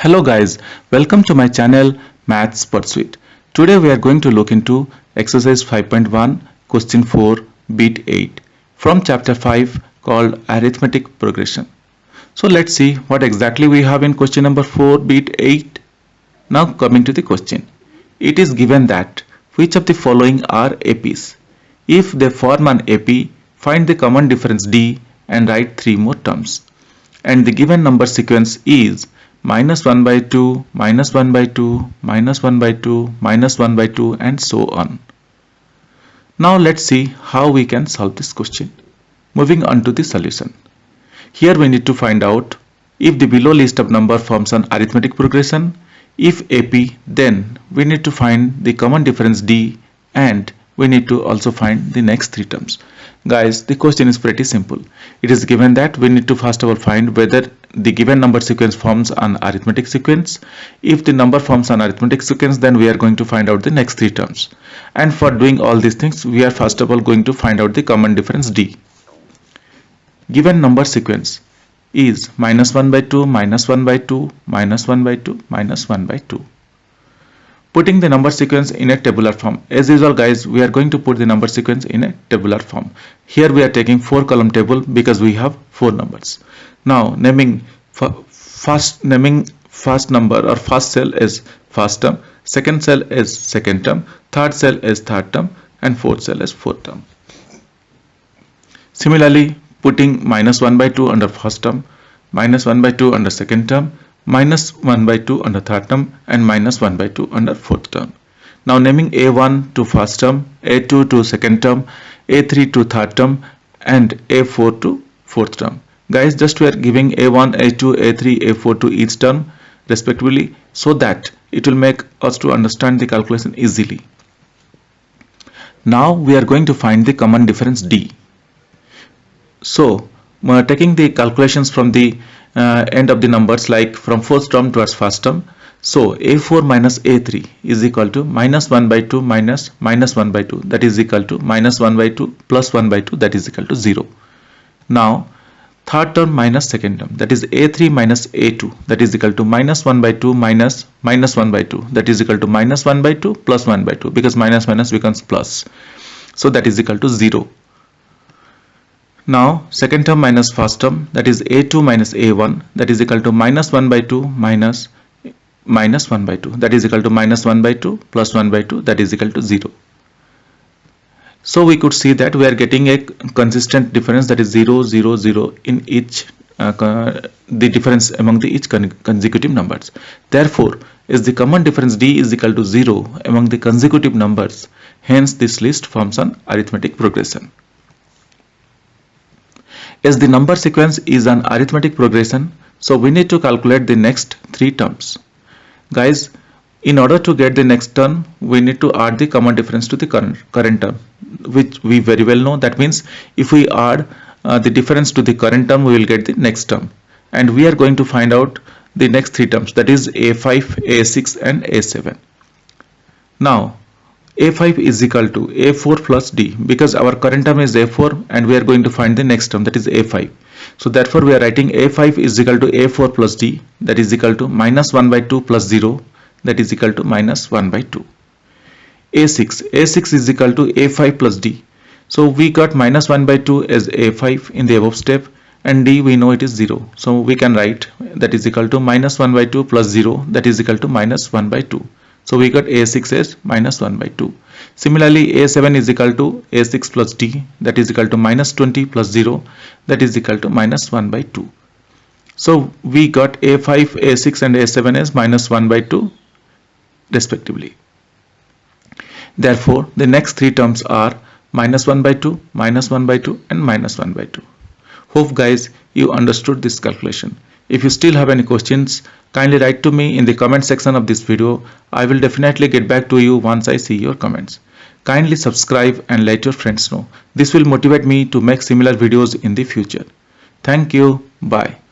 Hello guys, welcome to my channel Maths Pursuit. Today we are going to look into exercise 5.1 question 4 bit 8 from chapter 5 called arithmetic progression. So let's see what exactly we have in question number 4 bit 8. Now coming to the question. It is given that which of the following are APs? If they form an AP, find the common difference D and write 3 more terms. And the given number sequence is minus 1 by 2, minus 1 by 2, minus 1 by 2, minus 1 by 2 and so on. Now let's see how we can solve this question. Moving on to the solution. Here we need to find out if the below list of number forms an arithmetic progression. If AP, then we need to find the common difference D and we need to also find the next 3 terms. Guys, the question is pretty simple. It is given that we need to first of all find whether the given number sequence forms an arithmetic sequence. If the number forms an arithmetic sequence, then we are going to find out the next 3 terms. And for doing all these things, we are first of all going to find out the common difference D. Given number sequence is minus 1 by 2, minus 1 by 2, minus 1 by 2, minus 1 by 2. Putting the number sequence in a tabular form. As usual guys, we are going to put the number sequence in a tabular form. Here we are taking 4 column table because we have 4 numbers. Now naming first number or first cell is first term, second cell is second term, third cell is third term and fourth cell is fourth term. Similarly, putting minus 1 by 2 under first term, minus 1 by 2 under second term, minus 1 by 2 under third term and minus 1 by 2 under fourth term. Now naming A1 to first term, A2 to second term, A3 to third term and A4 to fourth term. Guys, just we are giving A1, A2, A3, A4 to each term respectively so that it will make us to understand the calculation easily. Now we are going to find the common difference D. So taking the calculations from the end of the numbers, like from fourth term towards first term. So A4 minus A3 is equal to minus 1 by 2 minus minus 1 by 2, that is equal to minus 1 by 2 plus 1 by 2, that is equal to 0. Now third term minus second term, that is A3 minus A2, that is equal to minus 1 by 2 minus minus 1 by 2, that is equal to minus 1 by 2 plus 1 by 2, because minus minus becomes plus. So that is equal to 0. Now second term minus first term, that is A2 minus A1, that is equal to minus 1 by 2 minus minus 1 by 2, that is equal to minus 1 by 2 plus 1 by 2, that is equal to 0. So we could see that we are getting a consistent difference, that is 0, 0, 0 in each the difference among the each consecutive numbers. Therefore, is the common difference D is equal to 0 among the consecutive numbers. Hence this list forms an arithmetic progression. As the number sequence is an arithmetic progression, so we need to calculate the next 3 terms. Guys, in order to get the next term, we need to add the common difference to the current term, which we very well know. That means if we add the difference to the current term, we will get the next term. And we are going to find out the next 3 terms, that is A5, A6 and A7. Now A5 is equal to A4 plus D, because our current term is A4 and we are going to find the next term, that is A5. So therefore we are writing A5 is equal to A4 plus D, that is equal to minus 1 by 2 plus 0, that is equal to minus 1 by 2. A6 is equal to A5 plus D. So we got minus 1 by 2 as A5 in the above step and D we know it is 0. So we can write that is equal to minus 1 by 2 plus 0, that is equal to minus 1 by 2. So we got A6 as minus 1 by 2. Similarly, A7 is equal to A6 plus D, that is equal to minus 20 plus 0, that is equal to minus 1 by 2. So we got A5, A6 and A7 as minus 1 by 2 respectively. Therefore, the next 3 terms are minus 1 by 2, minus 1 by 2 and minus 1 by 2. Hope guys you understood this calculation. If you still have any questions, kindly write to me in the comment section of this video. I will definitely get back to you once I see your comments. Kindly subscribe and let your friends know. This will motivate me to make similar videos in the future. Thank you. Bye.